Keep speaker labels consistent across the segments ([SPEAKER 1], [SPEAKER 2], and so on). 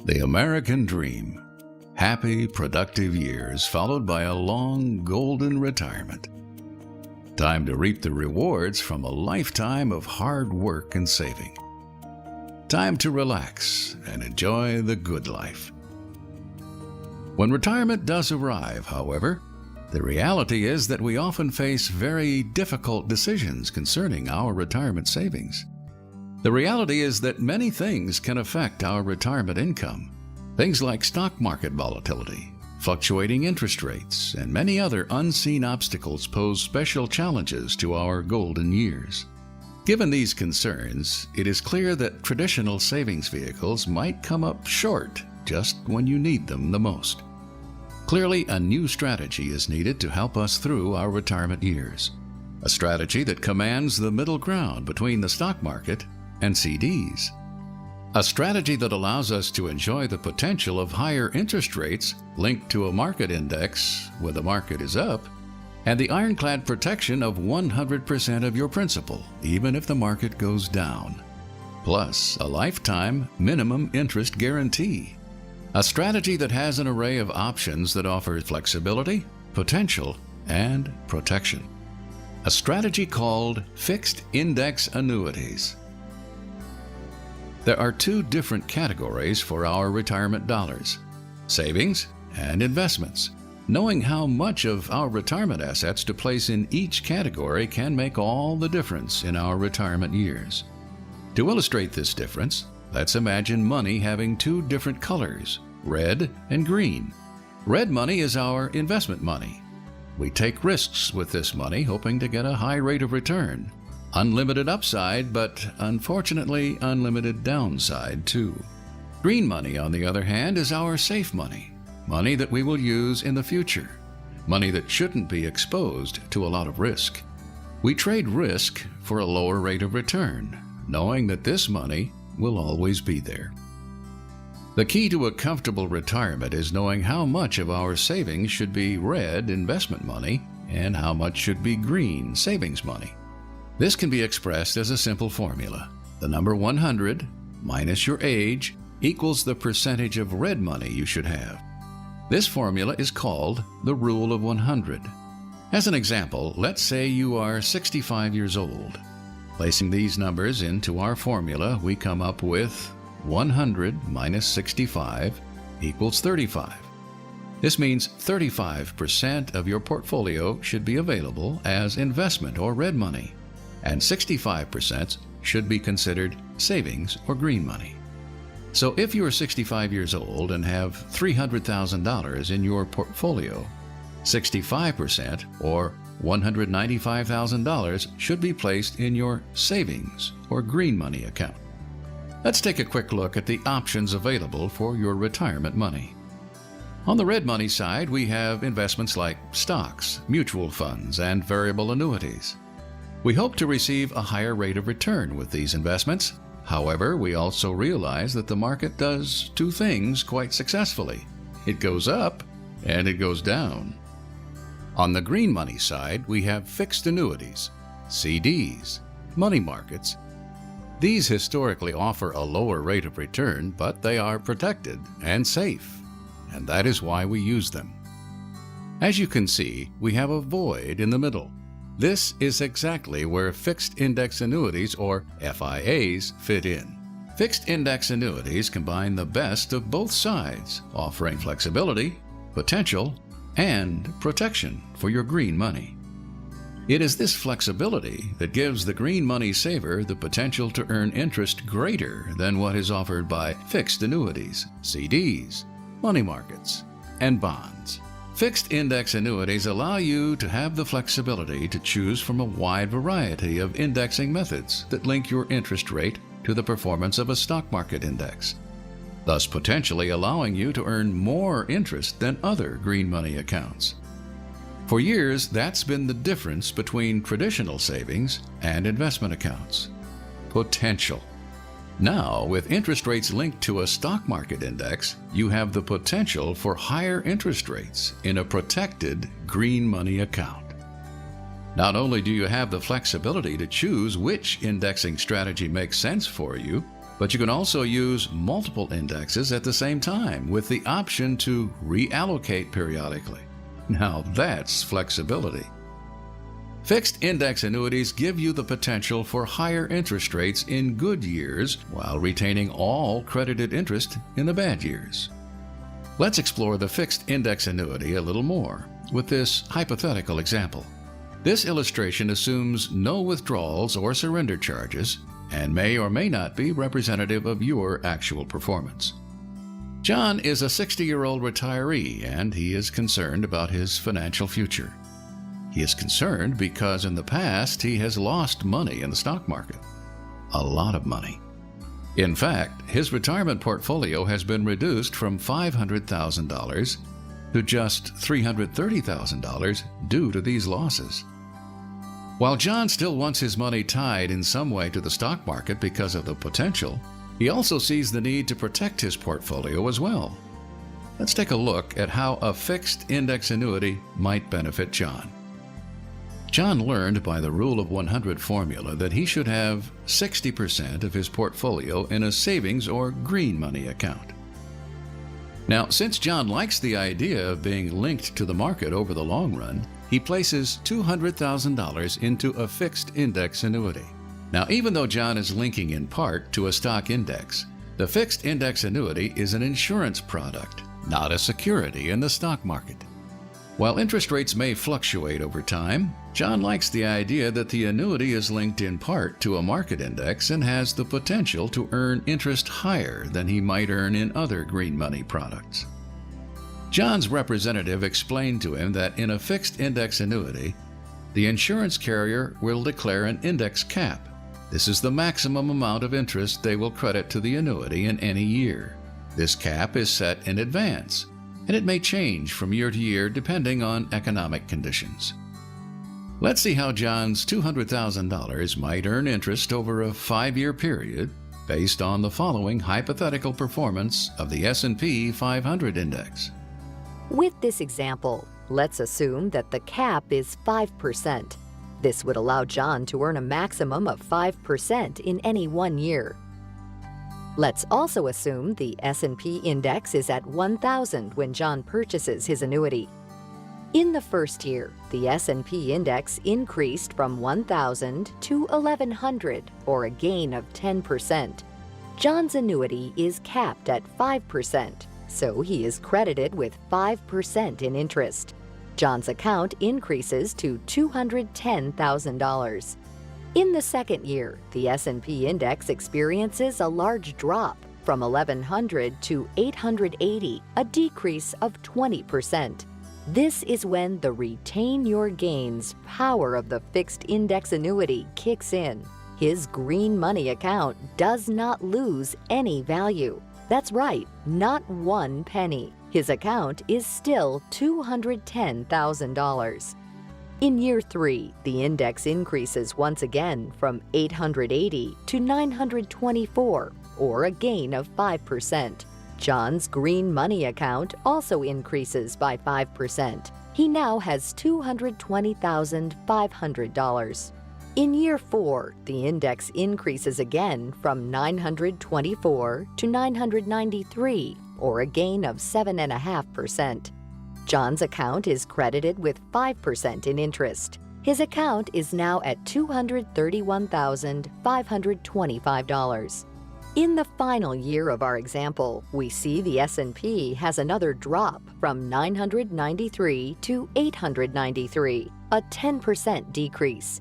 [SPEAKER 1] The American Dream. Happy, productive years followed by a long, golden retirement. Time to reap the rewards from a lifetime of hard work and saving. Time to relax and enjoy the good life. When retirement does arrive, however, the reality is that we often face very difficult decisions concerning our retirement savings. The reality is that many things can affect our retirement income. Things like stock market volatility, fluctuating interest rates, and many other unseen obstacles pose special challenges to our golden years. Given these concerns, it is clear that traditional savings vehicles might come up short just when you need them the most. Clearly, a new strategy is needed to help us through our retirement years. A strategy that commands the middle ground between the stock market and CDs. A strategy that allows us to enjoy the potential of higher interest rates linked to a market index when the market is up, and the ironclad protection of 100% of your principal, even if the market goes down. Plus, a lifetime minimum interest guarantee. A strategy that has an array of options that offers flexibility, potential, and protection. A strategy called fixed index annuities. There are two different categories for our retirement dollars: savings and investments. Knowing how much of our retirement assets to place in each category can make all the difference in our retirement years. To illustrate this difference, let's imagine money having two different colors, red and green. Red money is our investment money. We take risks with this money, hoping to get a high rate of return. Unlimited upside, but unfortunately unlimited downside too. Green money, on the other hand, is our safe money. Money that we will use in the future. Money that shouldn't be exposed to a lot of risk. We trade risk for a lower rate of return, knowing that this money will always be there. The key to a comfortable retirement is knowing how much of our savings should be red investment money and how much should be green savings money. This can be expressed as a simple formula. The number 100 minus your age equals the percentage of red money you should have. This formula is called the Rule of 100. As an example, let's say you are 65 years old. Placing these numbers into our formula, we come up with 100 minus 65 equals 35. This means 35% of your portfolio should be available as investment or red money, and 65% should be considered savings or green money. So if you are 65 years old and have $300,000 in your portfolio, 65% or $195,000 should be placed in your savings or green money account. Let's take a quick look at the options available for your retirement money. On the red money side, we have investments like stocks, mutual funds, and variable annuities. We hope to receive a higher rate of return with these investments. However, we also realize that the market does two things quite successfully. It goes up and it goes down. On the green money side, we have fixed annuities, CDs, money markets. These historically offer a lower rate of return, but they are protected and safe, and that is why we use them. As you can see, we have a void in the middle. This is exactly where fixed index annuities, or FIAs, fit in. Fixed index annuities combine the best of both sides, offering flexibility, potential, and protection for your green money. It is this flexibility that gives the green money saver the potential to earn interest greater than what is offered by fixed annuities, CDs, money markets, and bonds. Fixed index annuities allow you to have the flexibility to choose from a wide variety of indexing methods that link your interest rate to the performance of a stock market index, thus potentially allowing you to earn more interest than other green money accounts. For years, that's been the difference between traditional savings and investment accounts. Potential. Now, with interest rates linked to a stock market index, you have the potential for higher interest rates in a protected green money account. Not only do you have the flexibility to choose which indexing strategy makes sense for you, But you can also use multiple indexes at the same time with the option to reallocate periodically. Now that's flexibility. Fixed index annuities give you the potential for higher interest rates in good years while retaining all credited interest in the bad years. Let's explore the fixed index annuity a little more with this hypothetical example. This illustration assumes no withdrawals or surrender charges and may or may not be representative of your actual performance. John is a 60-year-old retiree and he is concerned about his financial future. He is concerned because in the past he has lost money in the stock market. A lot of money. In fact, his retirement portfolio has been reduced from $500,000 to just $330,000 due to these losses. While John still wants his money tied in some way to the stock market because of the potential, he also sees the need to protect his portfolio as well. Let's take a look at how a fixed index annuity might benefit John. John learned by the Rule of 100 formula that he should have 60% of his portfolio in a savings or green money account. Now, since John likes the idea of being linked to the market over the long run, he places $200,000 into a fixed index annuity. Now, even though John is linking in part to a stock index, the fixed index annuity is an insurance product, not a security in the stock market. While interest rates may fluctuate over time, John likes the idea that the annuity is linked in part to a market index and has the potential to earn interest higher than he might earn in other green money products. John's representative explained to him that in a fixed index annuity, the insurance carrier will declare an index cap. This is the maximum amount of interest they will credit to the annuity in any year. This cap is set in advance, and it may change from year to year depending on economic conditions. Let's see how John's $200,000 might earn interest over a 5-year period based on the following hypothetical performance of the S&P 500 index.
[SPEAKER 2] With this example, let's assume that the cap is 5%. This would allow John to earn a maximum of 5% in any 1 year. Let's also assume the S&P index is at 1,000 when John purchases his annuity. In the first year, the S&P index increased from 1,000 to 1,100, or a gain of 10%. John's annuity is capped at 5%, so he is credited with 5% in interest. John's account increases to $210,000. In the second year, the S&P index experiences a large drop from 1,100 to 880, a decrease of 20%. This is when the retain your gains power of the fixed index annuity kicks in. His green money account does not lose any value. That's right, not 1 penny. His account is still $210,000. In year 3, the index increases once again from 880 to 924, or a gain of 5%. John's green money account also increases by 5%. He now has $220,500. In year 4, the index increases again from 924 to 993, or a gain of 7.5%. John's account is credited with 5% in interest. His account is now at $231,525. In the final year of our example, we see the S&P has another drop from 993 to 893, a 10% decrease.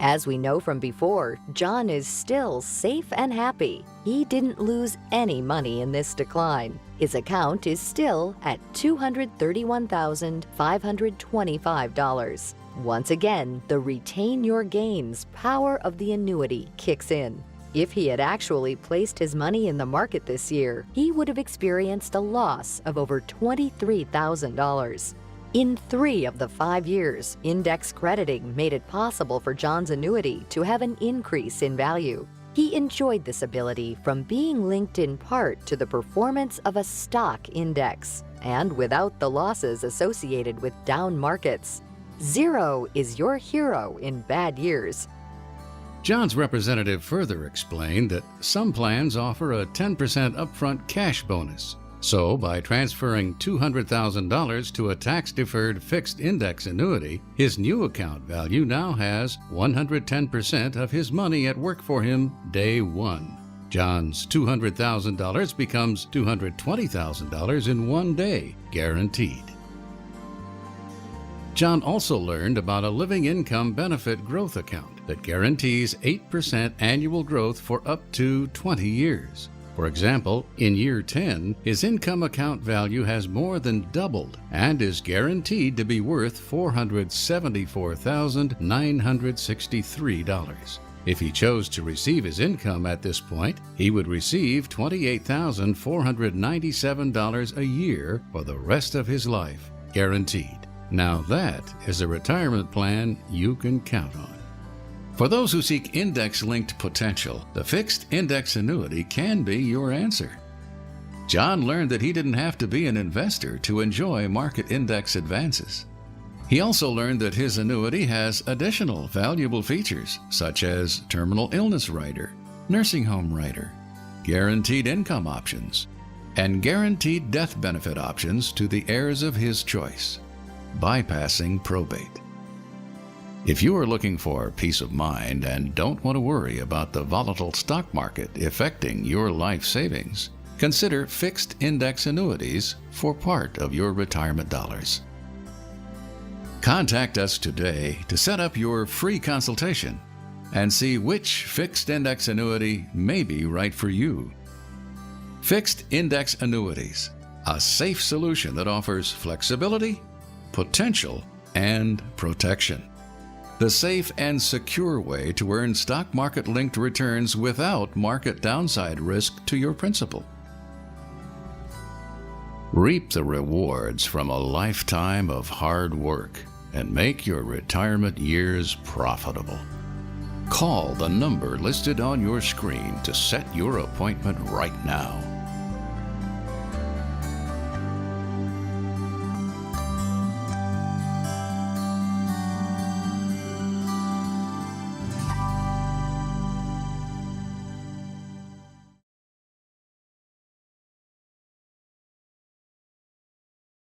[SPEAKER 2] As we know from before, John is still safe and happy. He didn't lose any money in this decline. His account is still at $231,525. Once again, the retain your gains power of the annuity kicks in. If he had actually placed his money in the market this year, he would have experienced a loss of over $23,000. In 3 of the 5 years, index crediting made it possible for John's annuity to have an increase in value. He enjoyed this ability from being linked in part to the performance of a stock index, and without the losses associated with down markets. Zero is your hero in bad years.
[SPEAKER 1] John's representative further explained that some plans offer a 10% upfront cash bonus. So, by transferring $200,000 to a tax-deferred fixed index annuity, his new account value now has 110% of his money at work for him day one. John's $200,000 becomes $220,000 in one day, guaranteed. John also learned about a living income benefit growth account that guarantees 8% annual growth for up to 20 years. For example, in year 10, his income account value has more than doubled and is guaranteed to be worth $474,963. If he chose to receive his income at this point, he would receive $28,497 a year for the rest of his life, guaranteed. Now that is a retirement plan you can count on. For those who seek index-linked potential, the fixed index annuity can be your answer. John learned that he didn't have to be an investor to enjoy market index advances. He also learned that his annuity has additional valuable features, such as terminal illness rider, nursing home rider, guaranteed income options, and guaranteed death benefit options to the heirs of his choice, bypassing probate. If you are looking for peace of mind and don't want to worry about the volatile stock market affecting your life savings, consider fixed index annuities for part of your retirement dollars. Contact us today to set up your free consultation and see which fixed index annuity may be right for you. Fixed index annuities, a safe solution that offers flexibility, potential, and protection. The safe and secure way to earn stock market-linked returns without market downside risk to your principal. Reap the rewards from a lifetime of hard work and make your retirement years profitable. Call the number listed on your screen to set your appointment right now.